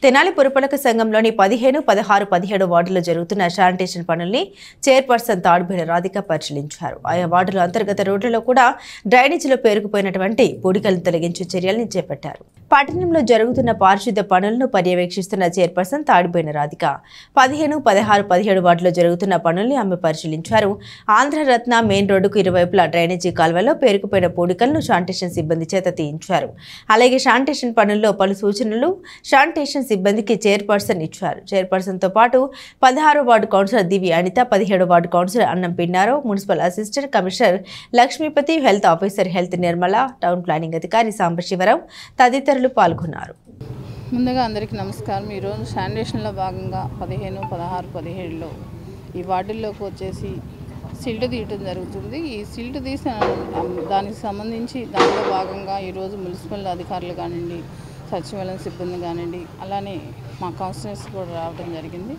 తెనాలి పురపాలక సంఘంలోని 15, 16, 17 వార్డుల్లో జరుగుతున్న శానిటేషన్ పనుల్ని చైర్పర్సన్ తాడుబేడ రాధిక పరిశీలించారు. ఆయా వార్డుల అంతర్గత రోడ్లలో కూడా డ్రైనేజీలో పేరుకుపోయినటువంటి పూడికలను తొలగించే చర్యల్ని చేపట్టారు. పట్టణంలో జరుగుతున్న పారిశుద్ధ్య పనులను పర్యవేక్షిస్తున్న చైర్పర్సన్ తాడుబేడ రాధిక 15, 16, 17 వార్డులో జరుగుతున్న పనుల్ని ఆమె పరిశీలించారు. ఆంధ్రరత్న మెయిన్ రోడ్డుకు ఇరువైపులా డ్రైనేజీ కాల్వలో పేరుకుపోయిన పూడికలను శానిటేషన్ సిబ్బంది చేత తీయించారు. అలాగే శానిటేషన్ పనుల్లో పలు సూచనలు శానిటేషన్ సిబ్బందికి చైర్పర్సన్ ఇచ్చారు. చైర్పర్సన్ తో పాటు 16వ వార్డు కౌన్సిలర్ దివి అనిత, 17వ వార్డు కౌన్సిలర్ అన్నం పిన్నారో, municipal assistant commissioner Lakshmipathi, health officer health Nirmala, town planning అధికారి సాంబశివరావు తదితరులు పాల్గొన్నారు. ముందుగా అందరికీ నమస్కారం. ఈరోజు శానిటేషన్లో భాగంగా 15, 16, 17లో ఈ వార్డుల్లోకి వచ్చేసి సిల్ట్ తీయటం జరుగుతుంది. ఈ సిల్ట్ తీసిన దానికి సంబంధించి దానిలో భాగంగా ఈరోజు మున్సిపల్ అధికారులు కానివ్వండి, సచివాలయం సిబ్బంది కానివ్వండి, అలానే మా కౌన్సిలర్స్ కూడా రావడం జరిగింది.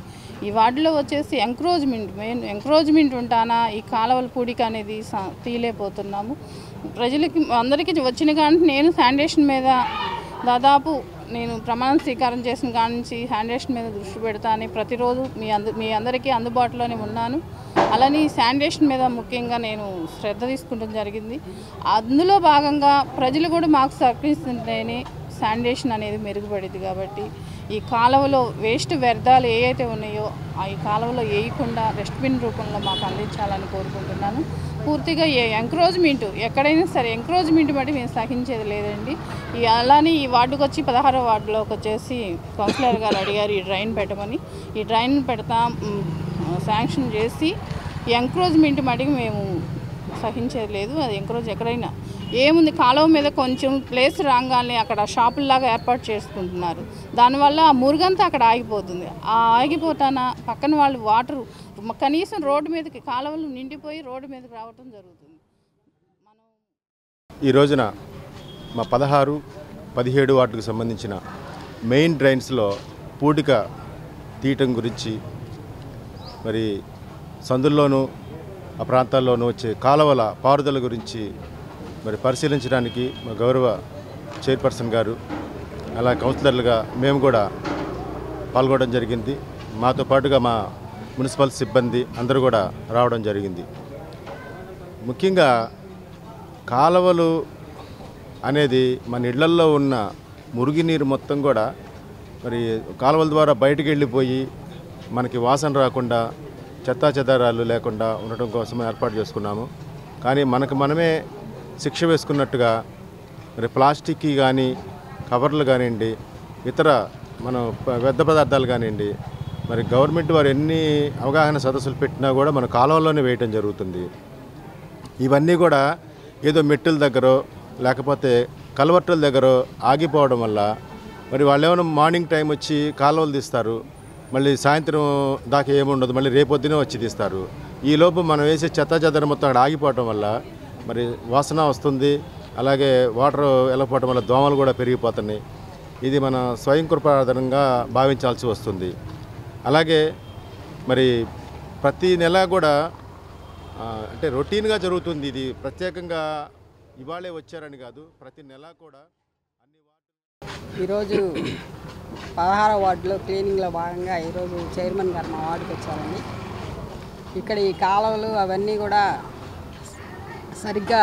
ఈ వార్డులో వచ్చేసి మెయిన్ ఎంక్రోచ్మెంట్ ఉంటానా ఈ కాలువల పూడిక అనేది తీయలేకపోతున్నాము. ప్రజలకి అందరికీ వచ్చిన కానీ నేను శానిటేషన్ మీద దాదాపు నేను ప్రమాణ స్వీకారం చేసిన కాడి నుంచి శానిటేషన్ మీద దృష్టి పెడతాను. ప్రతిరోజు మీ అందరికీ అందుబాటులోనే ఉన్నాను. అలానే ఈ శానిటేషన్ మీద ముఖ్యంగా నేను శ్రద్ధ తీసుకుంటం జరిగింది. అందులో భాగంగా ప్రజలు కూడా మాకు సహకరిస్తుంటేనే శానిటేషన్ అనేది మెరుగుపడింది. కాబట్టి ఈ కాలువలో వేస్ట్ వ్యర్థాలు ఏవైతే ఉన్నాయో ఈ కాలువలో వేయకుండా డస్ట్బిన్ రూపంలో మాకు అందించాలని కోరుకుంటున్నాను. పూర్తిగా ఎంక్రోచ్మెంట్ ఎక్కడైనా సరే ఎంక్రోచ్మెంట్ బట్టి మేము సహించేది లేదండి. అలానే ఈ వార్డుకు వచ్చి 16వ వార్డులోకి వచ్చేసి కౌన్సిలర్ గారు అడిగారు ఈ డ్రైన్ పెట్టమని. ఈ డ్రైన్ పెడతాం శాంక్షన్ చేసి ఎంక్రోచ్మెంట్ మటుకు మేము సహించేది లేదు. అది ఎంక్రోచ్ ఎక్కడైనా ఏముంది కాలువ మీద కొంచెం ప్లేస్ రాగానే అక్కడ షాపుల్లాగా ఏర్పాటు చేసుకుంటున్నారు. దానివల్ల ఆ మురుగంతా అక్కడ ఆగిపోతుంది. ఆ ఆగిపోతాన పక్కన వాళ్ళు వాటర్ కనీసం రోడ్డు మీదకి కాలువలు నిండిపోయి రోడ్డు మీదకి రావటం జరుగుతుంది. ఈ రోజున మా 16, 17 వార్డుకు సంబంధించిన మెయిన్ డ్రైన్స్లో పూడిక తీయటం గురించి మరి సందుల్లోనూ ఆ ప్రాంతాల్లోనూ వచ్చే కాలువల పారుదల గురించి మరి పరిశీలించడానికి మా గౌరవ చైర్పర్సన్ గారు అలా కౌన్సిలర్లుగా మేము కూడా పాల్గొనడం జరిగింది. మాతో పాటుగా మా మున్సిపల్ సిబ్బంది అందరూ కూడా రావడం జరిగింది. ముఖ్యంగా కాలువలు అనేది మన ఇళ్లల్లో ఉన్న మురుగునీరు మొత్తం కూడా మరి కాలువల ద్వారా బయటికి వెళ్ళిపోయి మనకి వాసన రాకుండా చెత్తాచెదారాలు లేకుండా ఉండటం కోసం ఏర్పాటు చేసుకున్నాము. కానీ మనకు మనమే శిక్ష వేసుకున్నట్టుగా మరి ప్లాస్టిక్ కానీ కవర్లు కానివ్వండి, ఇతర మనం వ్యర్థ పదార్థాలు కానివ్వండి, మరి గవర్నమెంట్ వారు ఎన్ని అవగాహన సదస్సులు పెట్టినా కూడా మన కాలువల్లోనే వేయటం జరుగుతుంది. ఇవన్నీ కూడా ఏదో మెట్టుల దగ్గర లేకపోతే కల్వర్టుల దగ్గర ఆగిపోవడం వల్ల మరి వాళ్ళు ఏమైనా మార్నింగ్ టైం వచ్చి కాలువలు తీస్తారు, మళ్ళీ సాయంత్రం దాకా ఏముండదు, మళ్ళీ రేపొద్దునే వచ్చి తీస్తారు. ఈలోపు మనం వేసే చెత్తాచెదర మొత్తం అక్కడ ఆగిపోవటం వల్ల మరి వాసన వస్తుంది. అలాగే వాటర్ వెళ్ళకపోవటం వల్ల దోమలు కూడా పెరిగిపోతున్నాయి. ఇది మన స్వయం కృపార్థనంగా భావించాల్సి వస్తుంది. అలాగే మరి ప్రతి నెల కూడా అంటే రొటీన్గా జరుగుతుంది. ఇది ప్రత్యేకంగా ఇవాళే వచ్చారని కాదు, ప్రతి నెల కూడా ఈరోజు 16వ వార్డులో క్లీనింగ్లో భాగంగా ఈరోజు చైర్మన్ గారు మా వార్డుకి వచ్చారండి. ఇక్కడ ఈ కాలువలు అవన్నీ కూడా సరిగ్గా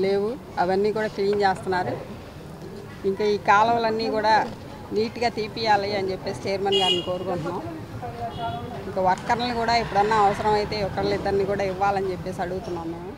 లేవు, అవన్నీ కూడా క్లీన్ చేస్తున్నారు. ఇంకా ఈ కాలువలన్నీ కూడా నీట్గా తీపియాలి అని చెప్పేసి చైర్మన్ గారిని కోరుకుంటున్నాం. ఇంకా వర్కర్లను కూడా ఎప్పుడన్నా అవసరం అయితే ఒకళ్ళిద్దరిని కూడా ఇవ్వాలని చెప్పేసి అడుగుతున్నాం మేము.